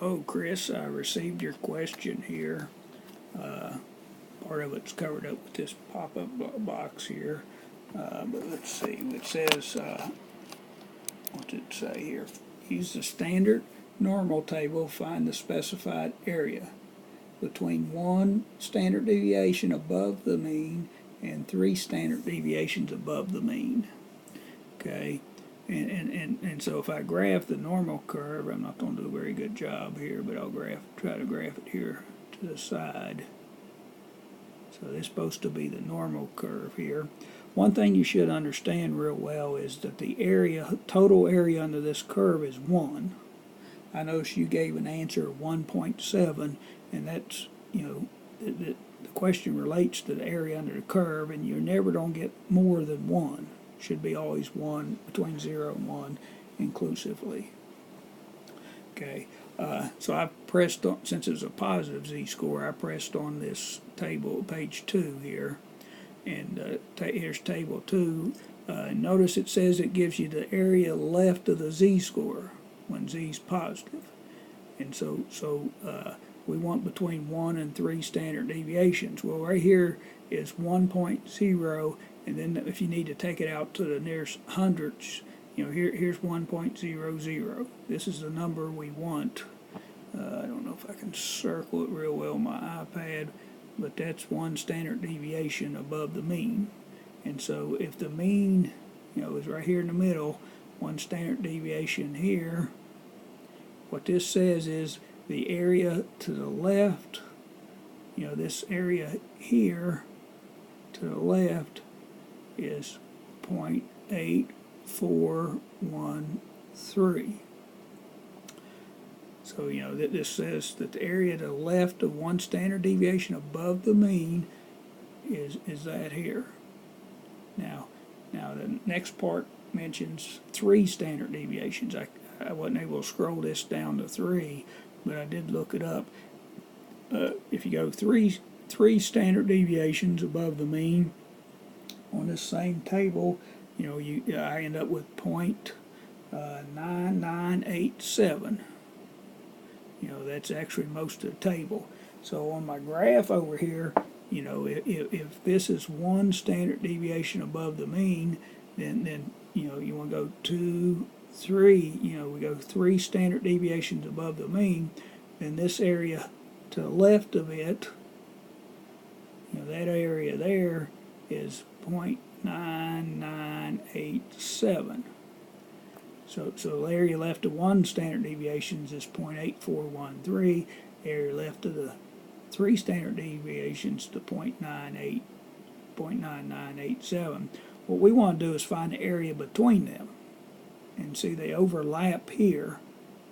Oh, Chris, I received your question here. Part of it's covered up with this pop-up box here. But let's see, it says, what did it say here? Use the standard normal table, find the specified area between 1 standard deviation above the mean and 3 standard deviations above the mean. Okay, and so if I graph the normal curve, I'm not going to do a very good job here, but I'll try to graph it here to the side. So this is supposed to be the normal curve here. One thing you should understand real well is that the area, total area under this curve is 1. I noticed you gave an answer of 1.7, and that's, the question relates to the area under the curve, and you're never going to get more than 1. Should be always 1, between 0 and 1 inclusively. Okay, so I pressed on, since it's a positive z-score, I pressed on this table, page 2 here, and here's table 2. Notice it says it gives you the area left of the z-score when z is positive, and so we want between 1 and 3 standard deviations. Well, right here is 1.0, and then if you need to take it out to the nearest hundredths, here's 1.00. This is the number we want. I don't know if I can circle it real well on my iPad, but that's 1 standard deviation above the mean. And so if the mean, is right here in the middle, 1 standard deviation here, what this says is the area to the left, this area here to the left is 0.8413. So this says that the area to the left of 1 standard deviation above the mean is that here. Now the next part mentions 3 standard deviations. I wasn't able to scroll this down to 3, but I did look it up. If you go three standard deviations above the mean on this same table, I end up with 0.9987. That's actually most of the table. So on my graph over here, if this is 1 standard deviation above the mean, then you want to go 2, 3. We go 3 standard deviations above the mean. Then this area to the left of it, that area there is 0.9987. So the area left of 1 standard deviations is 0.8413. Area left of the 3 standard deviations to 0.9987. What we want to do is find the area between them. And see, they overlap here.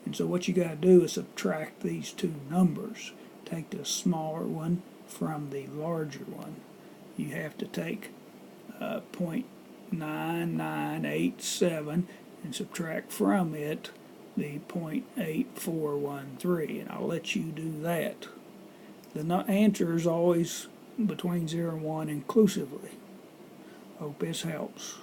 And so what you got to do is subtract these two numbers. Take the smaller one from the larger one. You have to take 0.9987 and subtract from it the 0.8413, and I'll let you do that. The answer is always between 0 and 1 inclusively. Hope this helps.